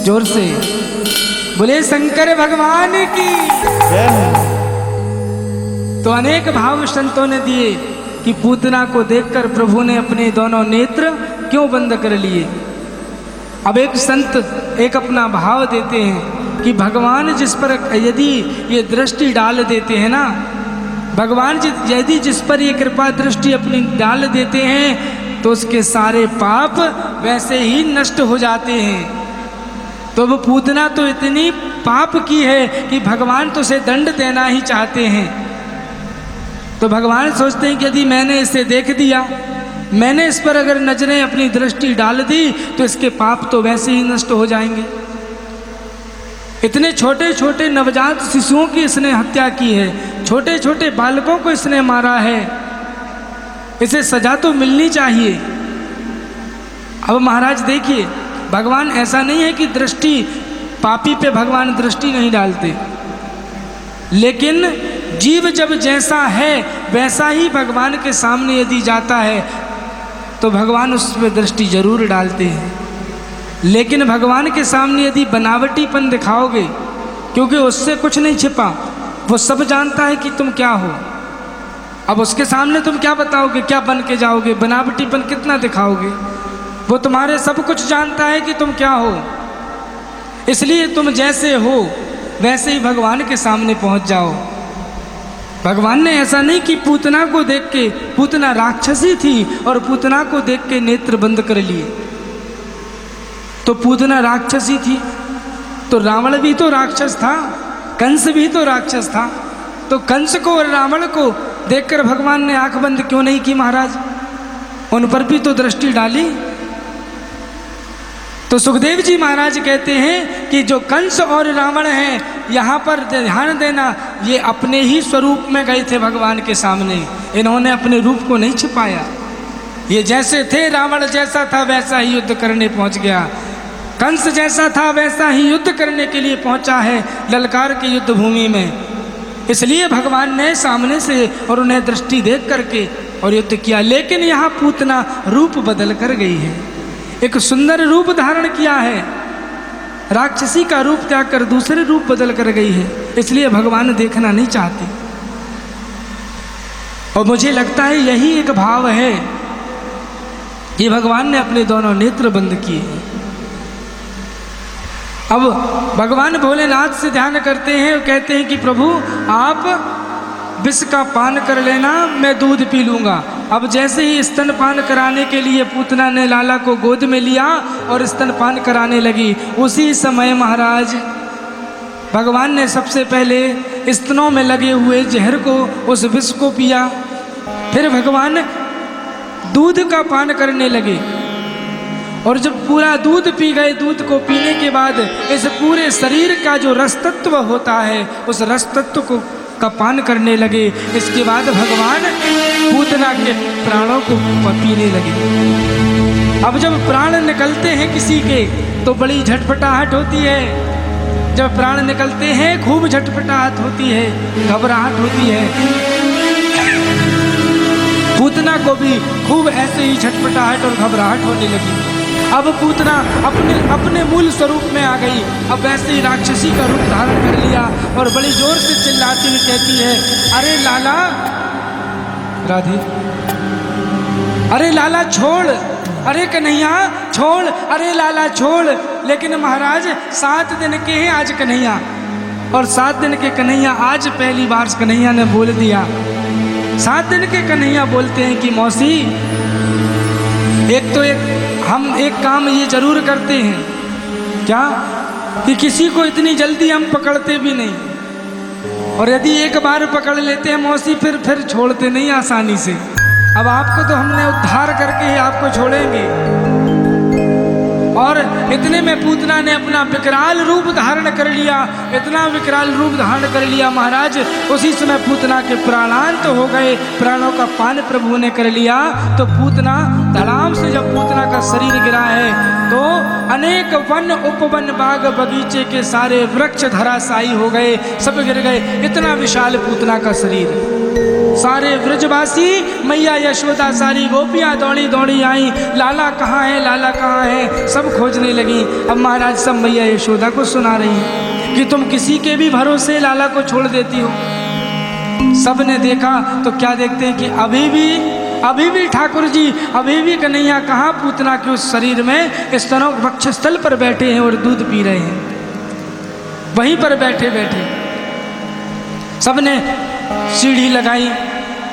जोर से बोले शंकर भगवान की। तो अनेक भाव संतों ने दिए कि पूतना को देखकर प्रभु ने अपने दोनों नेत्र क्यों बंद कर लिए। अब एक संत एक अपना भाव देते हैं कि भगवान जिस पर यदि ये दृष्टि डाल देते हैं ना, भगवान यदि जिस पर ये कृपा दृष्टि अपनी डाल देते हैं तो उसके सारे पाप वैसे ही नष्ट हो जाते हैं। तो वो पूतना तो इतनी पाप की है कि भगवान तो उसे दंड देना ही चाहते हैं। तो भगवान सोचते हैं कि यदि मैंने इसे देख दिया, मैंने इस पर अगर नजरें अपनी दृष्टि डाल दी तो इसके पाप तो वैसे ही नष्ट हो जाएंगे। इतने छोटे छोटे नवजात शिशुओं की इसने हत्या की है, छोटे छोटे बालकों को इसने मारा है, इसे सजा तो मिलनी चाहिए। अब महाराज देखिए, भगवान ऐसा नहीं है कि दृष्टि पापी पे भगवान दृष्टि नहीं डालते, लेकिन जीव जब जैसा है वैसा ही भगवान के सामने यदि जाता है तो भगवान उस पर दृष्टि जरूर डालते हैं। लेकिन भगवान के सामने यदि बनावटीपन दिखाओगे, क्योंकि उससे कुछ नहीं छिपा, वो सब जानता है कि तुम क्या हो। अब उसके सामने तुम क्या बताओगे, क्या बन के जाओगे, बनावटीपन कितना दिखाओगे। वो तुम्हारे सब कुछ जानता है कि तुम क्या हो, इसलिए तुम जैसे हो वैसे ही भगवान के सामने पहुंच जाओ। भगवान ने ऐसा नहीं कि पूतना को देख के, पूतना राक्षसी थी और पूतना को देख के नेत्र बंद कर लिए। तो पूतना राक्षसी थी तो रावण भी तो राक्षस था, कंस भी तो राक्षस था। तो कंस को और रावण को देखकर भगवान ने आंख बंद क्यों नहीं की महाराज, उन पर भी तो दृष्टि डाली। तो सुखदेव जी महाराज कहते हैं कि जो कंस और रावण हैं, यहाँ पर ध्यान देना, ये अपने ही स्वरूप में गए थे भगवान के सामने, इन्होंने अपने रूप को नहीं छिपाया। ये जैसे थे, रावण जैसा था वैसा ही युद्ध करने पहुंच गया, कंस जैसा था वैसा ही युद्ध करने के लिए पहुंचा है ललकार की युद्ध भूमि में। इसलिए भगवान ने सामने से और उन्हें दृष्टि देख करके और युद्ध किया। लेकिन यहाँ पूतना रूप बदल कर गई है, एक सुंदर रूप धारण किया है, राक्षसी का रूप त्याग कर दूसरे रूप बदल कर गई है, इसलिए भगवान देखना नहीं चाहती। और मुझे लगता है यही एक भाव है कि भगवान ने अपने दोनों नेत्र बंद किए हैं। अब भगवान भोलेनाथ से ध्यान करते हैं और कहते हैं कि प्रभु आप विष का पान कर लेना, मैं दूध पी लूँगा। अब जैसे ही स्तनपान कराने के लिए पूतना ने लाला को गोद में लिया और स्तनपान कराने लगी, उसी समय महाराज भगवान ने सबसे पहले स्तनों में लगे हुए जहर को, उस विष को पिया। फिर भगवान दूध का पान करने लगे और जब पूरा दूध पी गए, दूध को पीने के बाद इस पूरे शरीर का जो रस तत्व होता है उस रस तत्व को का पान करने लगे। इसके बाद भगवान पूतना के प्राणों को पीने लगे। अब जब प्राण निकलते हैं किसी के तो बड़ी झटपटाहट होती है, जब प्राण निकलते हैं खूब झटपटाहट होती है, घबराहट होती है। पूतना को भी खूब ऐसे ही झटपटाहट और घबराहट होने लगी। अब पूतना अपने मूल स्वरूप में आ गई, अब वैसे ही राक्षसी का रूप धारण कर लिया और बड़ी जोर से चिल्लाती हुई कहती है, अरे लाला, राधे, अरे लाला छोड़, अरे कन्हैया छोड़, अरे लाला छोड़। लेकिन महाराज 7 दिन के हैं आज कन्हैया, और 7 दिन के कन्हैया आज पहली बार कन्हैया ने बोल दिया। 7 दिन के कन्हैया बोलते हैं कि मौसी, हम एक काम ये जरूर करते हैं, क्या कि किसी को इतनी जल्दी हम पकड़ते भी नहीं, और यदि एक बार पकड़ लेते हैं मौसी फिर छोड़ते नहीं आसानी से। अब आपको तो हमने उद्धार करके ही आपको छोड़ेंगे। और इतने में पूतना ने अपना विकराल रूप धारण कर लिया, इतना विकराल रूप धारण कर लिया महाराज, उसी समय पूतना के प्राणांत हो गए, प्राणों का पान प्रभु ने कर लिया। तो पूतना धड़ाम से जब पूतना का शरीर गिरा है तो अनेक वन उपवन बाग बगीचे के सारे वृक्ष धराशायी हो गए, सब गिर गए, इतना विशाल पूतना का शरीर। सारे व्रजवासी मैया यशोदा सारी गोपियां दौड़ी दौड़ी आई, लाला कहाँ है, लाला कहाँ है, सब खोजने लगी। अब महाराज सब मैया यशोदा को सुना रही हैं कि तुम किसी के भी भरोसे लाला को छोड़ देती हो। सबने देखा तो क्या देखते हैं कि अभी भी ठाकुर जी, अभी भी कन्हैया कहाँ पूतना के उस शरीर में स्तनों वक्षस्थल पर बैठे हैं और दूध पी रहे हैं, वहीं पर बैठे बैठे। सबने सीढ़ी लगाई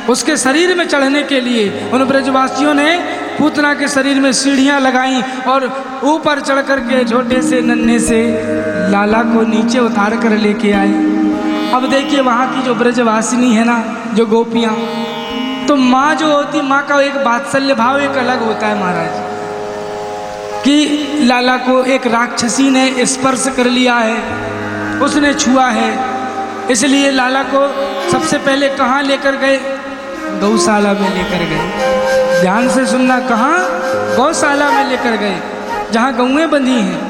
उसके शरीर में चढ़ने के लिए। उन ब्रजवासियों ने पूतना के शरीर में सीढ़ियां लगाई और ऊपर चढ़ कर के छोटे से नन्हे से लाला को नीचे उतार कर लेके आए। अब देखिए वहाँ की जो ब्रजवासिनी है ना, जो गोपियाँ, तो माँ जो होती, माँ का एक वात्सल्य भाव एक अलग होता है महाराज, कि लाला को एक राक्षसी ने स्पर्श कर लिया है, उसने छुआ है, इसलिए लाला को सबसे पहले कहाँ लेकर गए? गौशाला में लेकर गए। ध्यान से सुनना, कहाँ? गौशाला में लेकर गए, जहाँ गौएं बंधी हैं।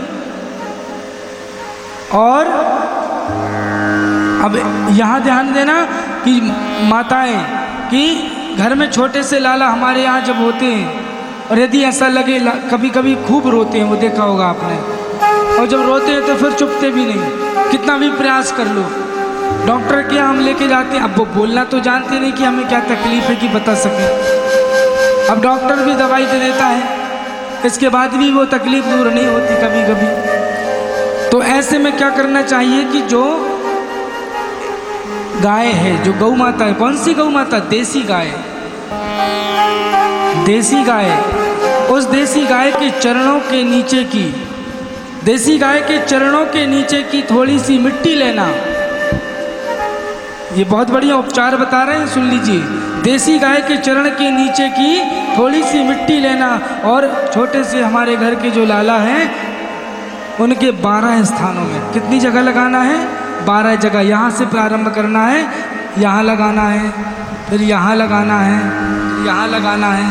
और अब यहाँ ध्यान देना कि माताएं, कि घर में छोटे से लाला हमारे यहाँ जब होते हैं और यदि ऐसा लगे कभी कभी खूब रोते हैं, वो देखा होगा आपने, और जब रोते हैं तो फिर चुपते भी नहीं, कितना भी प्रयास कर लो। डॉक्टर के यहाँ हम लेके जाते हैं, अब वो बोलना तो जानते नहीं कि हमें क्या तकलीफ है कि बता सकें। अब डॉक्टर भी दवाई दे देता है, इसके बाद भी वो तकलीफ दूर नहीं होती कभी कभी। तो ऐसे में क्या करना चाहिए कि जो गाय है, जो गौ माता है, कौन सी गौ माता? देसी गाय। देसी गाय, उस देसी गाय के चरणों के नीचे की, देसी गाय के चरणों के नीचे की थोड़ी सी मिट्टी लेना। ये बहुत बढ़िया उपचार बता रहे हैं, सुन लीजिए। देसी गाय के चरण के नीचे की थोड़ी सी मिट्टी लेना और छोटे से हमारे घर के जो लाला हैं उनके 12 स्थानों में, कितनी जगह लगाना है? 12 जगह। यहाँ से प्रारंभ करना है, यहाँ लगाना है, फिर यहाँ लगाना है, यहाँ लगाना है,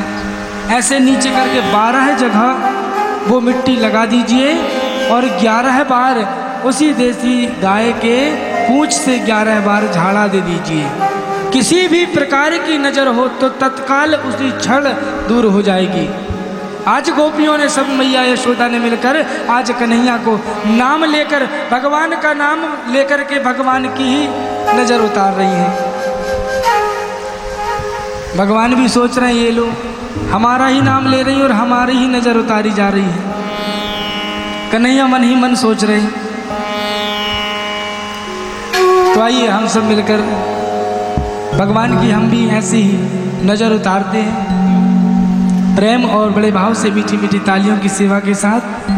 ऐसे नीचे करके 12 जगह वो मिट्टी लगा दीजिए और 11 बार उसी देसी गाय के पूंछ से 11 बार झाड़ा दे दीजिए। किसी भी प्रकार की नज़र हो तो तत्काल उसी क्षण दूर हो जाएगी। आज गोपियों ने, सब मैया यशोदा ने मिलकर आज कन्हैया को नाम लेकर, भगवान का नाम लेकर के भगवान की ही नज़र उतार रही हैं। भगवान भी सोच रहे हैं ये लो हमारा ही नाम ले रही और हमारी ही नज़र उतारी जा रही है। कन्हैया मन ही मन सोच रहे हैं। तो आइए हम सब मिलकर भगवान की हम भी ऐसी ही नज़र उतारते हैं, प्रेम और बड़े भाव से मीठी मीठी तालियों की सेवा के साथ।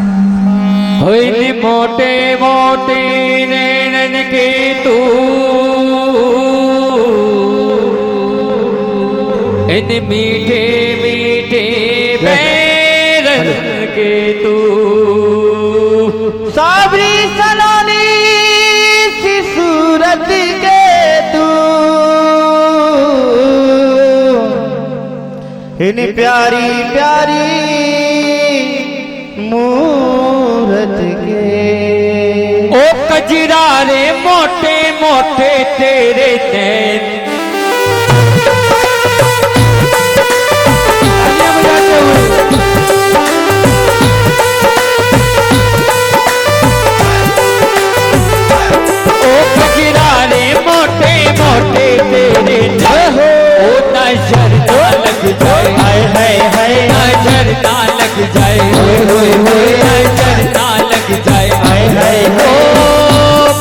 होइनी मोटे मोटे नैनन के तू, इन मीठे मीठे पैरन के तू, साबरी सलोनी सी सूरत के तू, इन प्यारी प्यारी मूरत के। ओ कजरारे मोटे मोटे तेरे नैन, मोटे तेरे नैन, ओ नजर ना लग जाए, हाय हाय हाय, नजर ना लग जाए, नजर ना लग जाए, हाय हाय हाय। ओ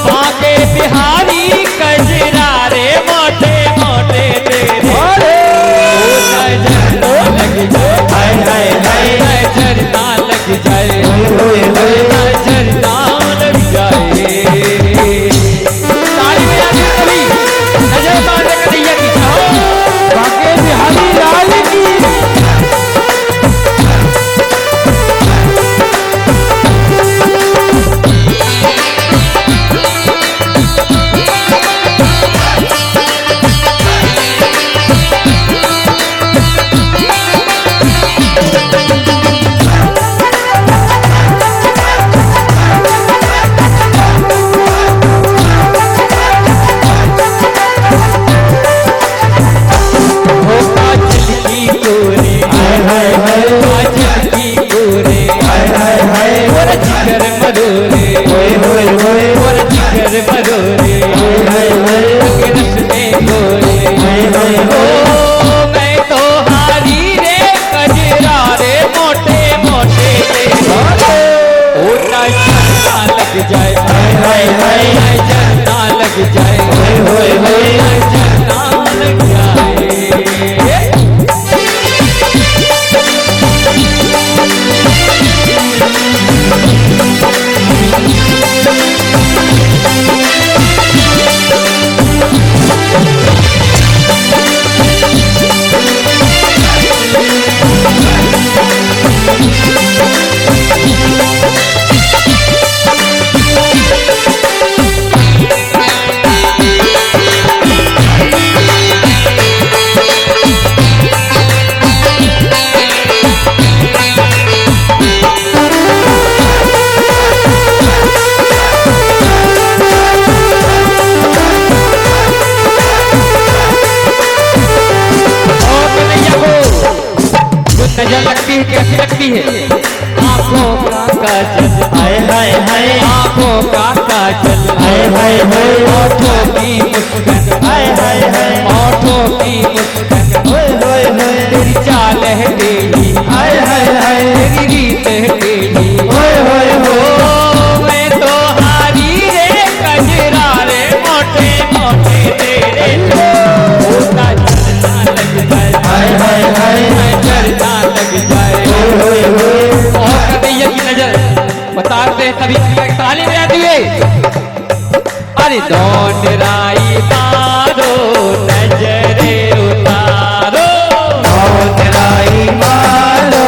भागे बिहारी कजरारे मोटे मोटे तेरे, ओ नजर ना लग जाए, हाय हाय हाय, नजर ना लग जाए, नजर ना लग जाए। नजर मारने कन्हैया की बाके बिहारी लाल की। और जिगर मरोरे और जिगर मरोरे रस्ते गोरे ओ मैं तो हारी रे कजरा रे मोटे मोटे ओ नजर लग जाए नजर लग जाए नजर लग जाए। नजर लगती है कैसी लगती है आंखों का काजल हाय हाय हाय आंखों का काजल हाय हाय हाय होठों की मुस्कान हाय हाय हाय होठों की मुस्कान होय होय होय तेरी चाल है तेरी हाय हाय हाय तेरी रीत है तेरी होय होय हो मैं तो हारी रे कजरा रे मोटे मोटे तेरे होता चलना लग जाए हाय हाय हाय चलना लग जाए और कन्हैया की नजर बताते तभी ताली बजाती है अरे दौड़ राई मारो नजरे उतारो दौड़ राई मारो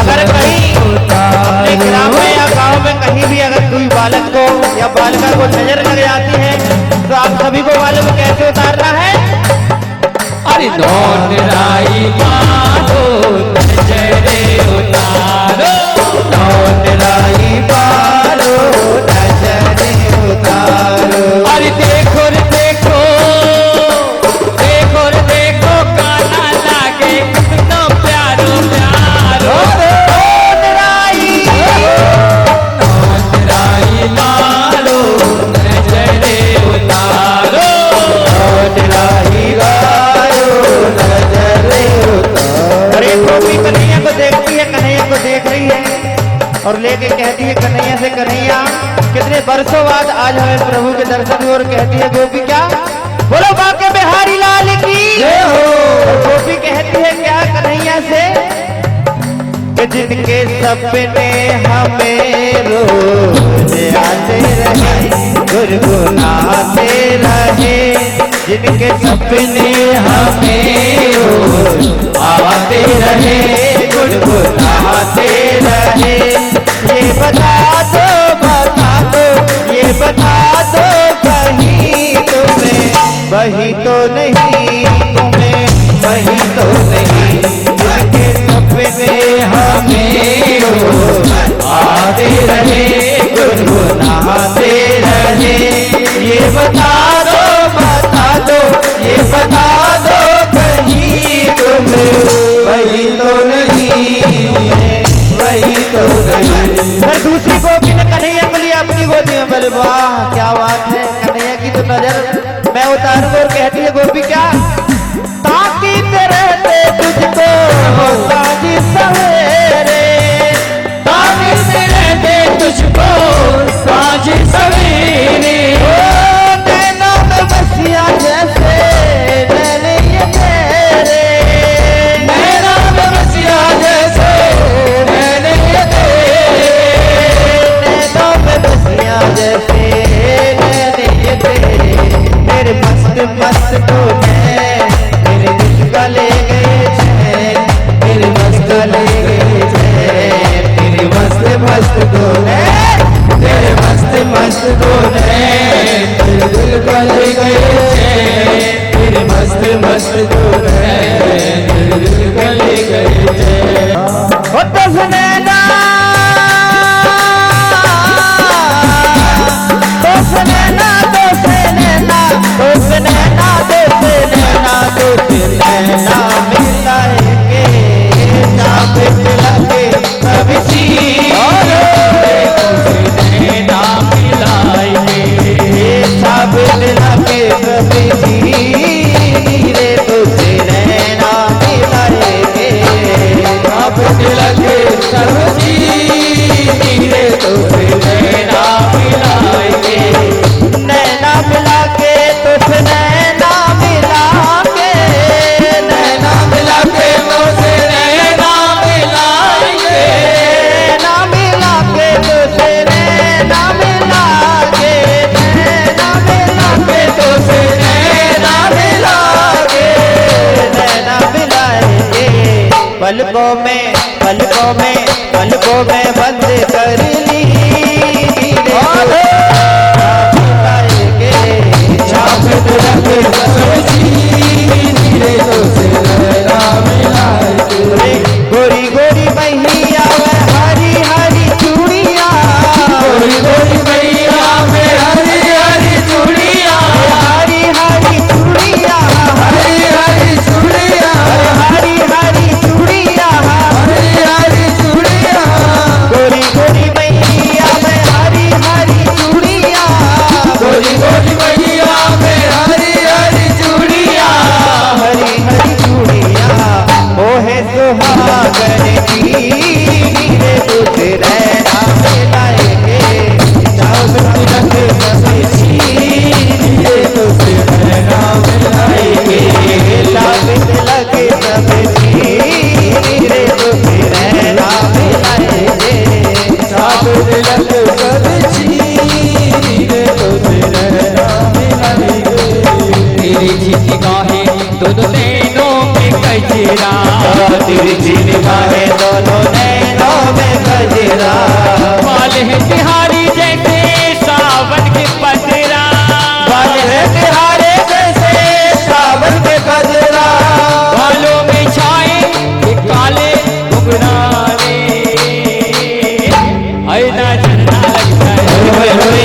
अगर कहीं अपने ग्राम में या गांव में कहीं भी अगर कोई बालक को या बालिका को नजर लग जाती है तो आप सभी को मालूम कैसे उतारना है। अरे दौड़ राई मारो नजरे उतारो दौड़ राई मारो नजरे उतारो अरे देखो रे देखो देखो रे देखो काना लागे कितना प्यारो प्यारो दौड़ राई मारो नजरे उतारो दौड़ राई अरे टोपी कन्हैया को देखती है कन्हैया को देख रही है और लेके कहती है कन्हैया से कन्हैया कितने बरसों बाद आज हमें प्रभु के दर्शन हुए और कहती है गोपी क्या बोलो बाके बिहारी लाल की और गोपी कहती है क्या कन्हैया से कि जिनके सपने हमें रोज आते रहे गुनगुनाते रहे जिनके सपने हमें रोज आते रहे गुनगुनाते रहे ये बता दो ये बता दो कहीं तुम्हें वही तो नहीं तुम्हें वही तो नहीं जिनके सपने हमें रोज आते रहे गुनगुनाते रहे ये बता दो ये बता दो कहीं तुम्हें वही तो नहीं वही तो नहीं। फिर दूसरी गोपी ने कन्हैया को लिया अपनी गोदी में बोले वाह क्या बात है कन्हैया की तो नजर मैं उतारूं और कहती है गोपी क्या ताकि रहते तुझको साजी सवेरे ताकि रहते तुझको साजी सवेरे नैना में बसिया जैसे नैने ये तेरे नैना में बसिया जैसे नैने ये तेरे नैना में बसिया जैसे नैने ये तेरे मेरे मस्त मस्त को मेरे दिल का ले गए चैन मेरे मस्त ले गए चैन तेरे मस्त मस्त को तेरे मस्त मस्त को मेरे दिल का ले गए चैन तेरे मस्त मस्त को मेरे दिल का ले गए चैन ओ तो सुनैना तो सुनैना तो सुनैना तो सुनैना तो मैं बंद कर ली छाप तिलक सब्जी धीरे से लहरा मिलाएंगे। गोरी गोरी मैया में हरी हरी चूड़िया गोरी गोरी मैया में हरी हरी चूड़िया हरी हरी चूड़िया हरी हरी चूड़िया हरी हरी चूड़िया हरी हरी चूड़िया गोरी गोरी मैया में हरी हरी चूड़िया गोरी गोरी मैया में हरी हरी चूड़िया हरी हरी चूड़िया ओहे सुहागन की रे तुझ रहना मिलाएंगे छाप तिलक सब्जी धीरे से लहरा मिलाएंगे। लाभ तिलक सब्जी रे तुझ रहना मिलाएंगे छाप तिलक सब्जी धीरे से लहरा मिलाएंगे। तेरी छिटी गाहे दोनों नैनों में कजरा तिरछी निगाहें दोनों नैनों में गजरा बाल है तिहारी जैसे सावन के पतरा बाल है तिहारे जैसे सावन के गजरा बालों में छाए ये काले घुंघराले ऐना झरना लगता है होए होए